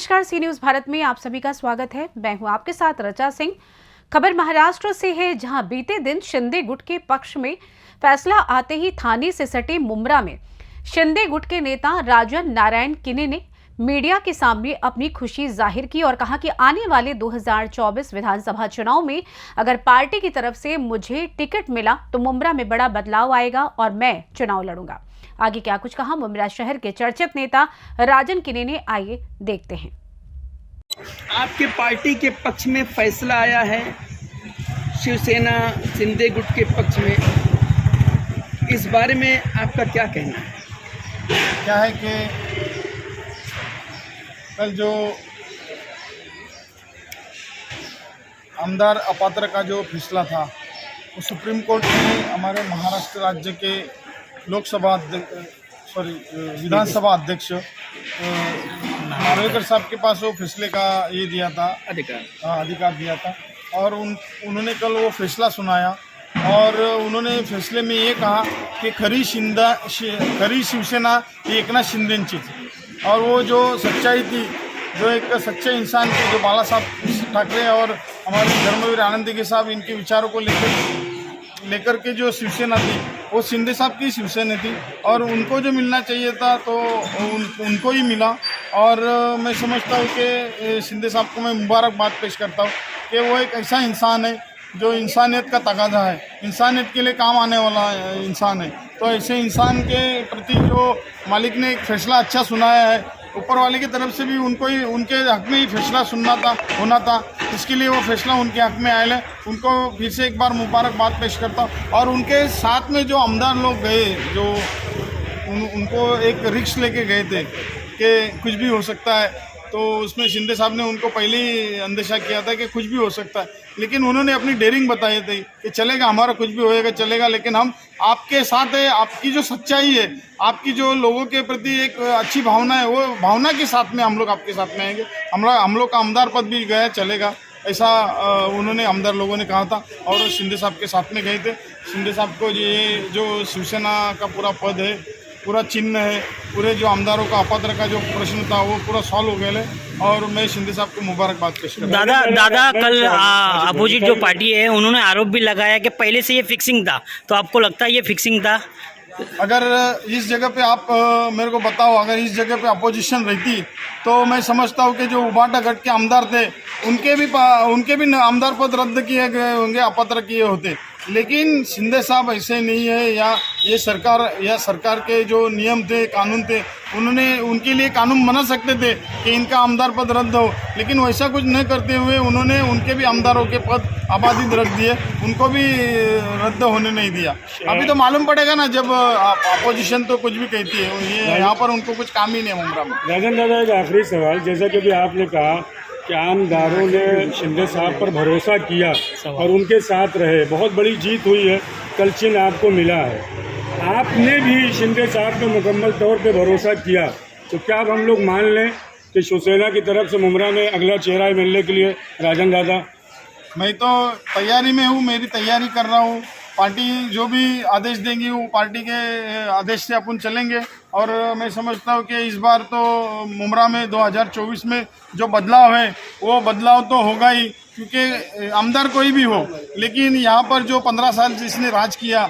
नमस्कार, सी न्यूज भारत में आप सभी का स्वागत है। मैं हूं आपके साथ रचा सिंह। खबर महाराष्ट्र से है, जहां बीते दिन शिंदे गुट के पक्ष में फैसला आते ही थाने से सटे मुंब्रा में शिंदे गुट के नेता राजन नारायण किने ने मीडिया के सामने अपनी खुशी जाहिर की और कहा कि आने वाले 2024 विधानसभा चुनाव में अगर पार्टी की तरफ से मुझे टिकट मिला तो मुंब्रा में बड़ा बदलाव आएगा और मैं चुनाव लड़ूंगा। आगे क्या कुछ कहा मुंब्रा शहर के चर्चित नेता राजन किने ने, आइए देखते हैं। आपके पार्टी के पक्ष में फैसला आया है, शिवसेना शिंदे गुट के पक्ष में, इस बारे में आपका क्या कहना है? क्या है कि कल जो आमदार अपात्र का जो फैसला था वो सुप्रीम कोर्ट ने हमारे महाराष्ट्र राज्य के विधानसभा अध्यक्ष नार्वेकर साहब के पास वो फैसले का ये दिया था, अधिकार दिया था और उन्होंने कल वो फैसला सुनाया और उन्होंने फैसले में ये कहा कि खरी शिवसेना ही एकनाथ शिंदेची थी और वो जो सच्चाई थी, जो एक सच्चे इंसान थे, जो बाला साहब ठाकरे और हमारे धर्मवीर आनंदी साहब, इनके विचारों को लेकर के जो शिवसेना थी वो शिंदे साहब की शिवसेना थी और उनको जो मिलना चाहिए था तो उनको ही मिला। और मैं समझता हूँ कि शिंदे साहब को मैं मुबारकबाद पेश करता हूँ कि वो एक ऐसा इंसान है जो इंसानियत का तकाजा है, इंसानियत के लिए काम आने वाला इंसान है। तो ऐसे इंसान के प्रति जो मालिक ने एक फैसला अच्छा सुनाया है, ऊपर वाले की तरफ से भी उनके हक में ही फैसला होना था, इसके लिए वो फैसला उनके हक में आया है। उनको फिर से एक बार मुबारकबाद पेश करता हूँ। और उनके साथ में जो आमदार लोग गए, जो उनको एक रिस्क लेके गए थे कि कुछ भी हो सकता है, तो उसमें शिंदे साहब ने उनको पहले ही अंदेशा किया था कि कुछ भी हो सकता है, लेकिन उन्होंने अपनी डेयरिंग बताई थी कि चलेगा, हमारा कुछ भी होएगा चलेगा, लेकिन हम आपके साथ है। आपकी जो सच्चाई है, आपकी जो लोगों के प्रति एक अच्छी भावना है, वो भावना के साथ में हम लोग आपके साथ में आएंगे। हम लोग का आमदार पद भी गया चलेगा, ऐसा उन्होंने आमदार लोगों ने कहा था और शिंदे साहब के साथ में गए थे। शिंदे साहब को ये जो शिवसेना का पूरा पद है, पूरा चिन्ह है, पूरे जो आमदारों का अपात्र का जो प्रश्न था वो पूरा सॉल्व हो गया है और मैं शिंदे साहब को मुबारकबाद पेश करता हूं। दादा कल अपोजिट जो पार्टी है उन्होंने आरोप भी लगाया कि पहले से ये फिक्सिंग था, तो आपको लगता है ये फिक्सिंग था? अगर इस जगह पे आप मेरे को बताओ, अगर इस जगह पे अपोजिशन रहती तो मैं समझता हूँ कि जो उबाटा गढ़ के आमदार थे उनके भी आमदार पद रद्द किए गए होंगे, अपात्र किए होते। लेकिन शिंदे साहब ऐसे नहीं है, या ये सरकार के जो नियम थे, कानून थे, उन्होंने उनके लिए कानून बना सकते थे कि इनका आमदार पद रद्द हो, लेकिन वैसा कुछ नहीं करते हुए उन्होंने उनके भी आमदारों के पद आबादित रख दिए, उनको भी रद्द होने नहीं दिया। अभी तो मालूम पड़ेगा ना, जब अपोजिशन तो कुछ भी कहती है, ये यहाँ पर उनको कुछ काम ही नहीं है मुंब्रा में। राजन दादा, एक आखिरी सवाल, जैसा कि आपने कहा कि आमदारों ने शिंदे साहब पर भरोसा किया और उनके साथ रहे, बहुत बड़ी जीत हुई है, कल चिन्ह आपको मिला है, आपने भी शिंदे साहब पे मुकम्मल तौर पे भरोसा किया, तो क्या अब हम लोग मान लें कि शिवसेना की तरफ से मुंब्रा में अगला चेहरा मिलने के लिए? राजन दादा, मैं तो तैयारी में हूँ, मेरी तैयारी कर रहा हूँ। पार्टी जो भी आदेश देंगी वो पार्टी के आदेश से अपन चलेंगे और मैं समझता हूँ कि इस बार तो मुंब्रा में 2024 में जो बदलाव है वो बदलाव तो होगा ही, क्योंकि आमदार कोई भी हो, लेकिन यहाँ पर जो 15 साल जिसने राज किया,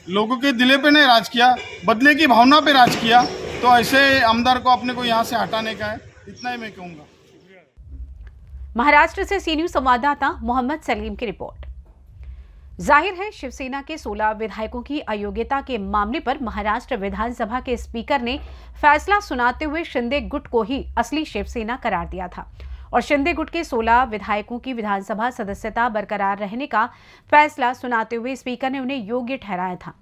लोगों के दिले पे नहीं राज किया, बदले की भावना पे राज किया, तो ऐसे आमदार को अपने को यहाँ से हटाने का है, इतना ही मैं कहूँगा। महाराष्ट्र से सी न्यूज संवाददाता मोहम्मद सलीम की रिपोर्ट। जाहिर है, शिवसेना के 16 विधायकों की अयोग्यता के मामले पर महाराष्ट्र विधानसभा के स्पीकर ने फैसला सुनाते हुए शिंदे गुट को ही असली शिवसेना करार दिया था और शिंदे गुट के 16 विधायकों की विधानसभा सदस्यता बरकरार रहने का फैसला सुनाते हुए स्पीकर ने उन्हें योग्य ठहराया था।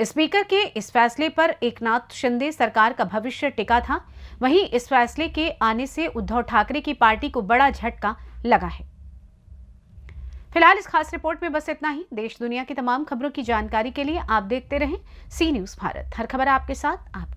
स्पीकर के इस फैसले पर एकनाथ शिंदे सरकार का भविष्य टिका था। वहीं इस फैसले के आने से उद्धव ठाकरे की पार्टी को बड़ा झटका लगा है। फिलहाल इस खास रिपोर्ट में बस इतना ही। देश दुनिया की तमाम खबरों की जानकारी के लिए आप देखते रहें सी न्यूज भारत। हर खबर आपके साथ, आपके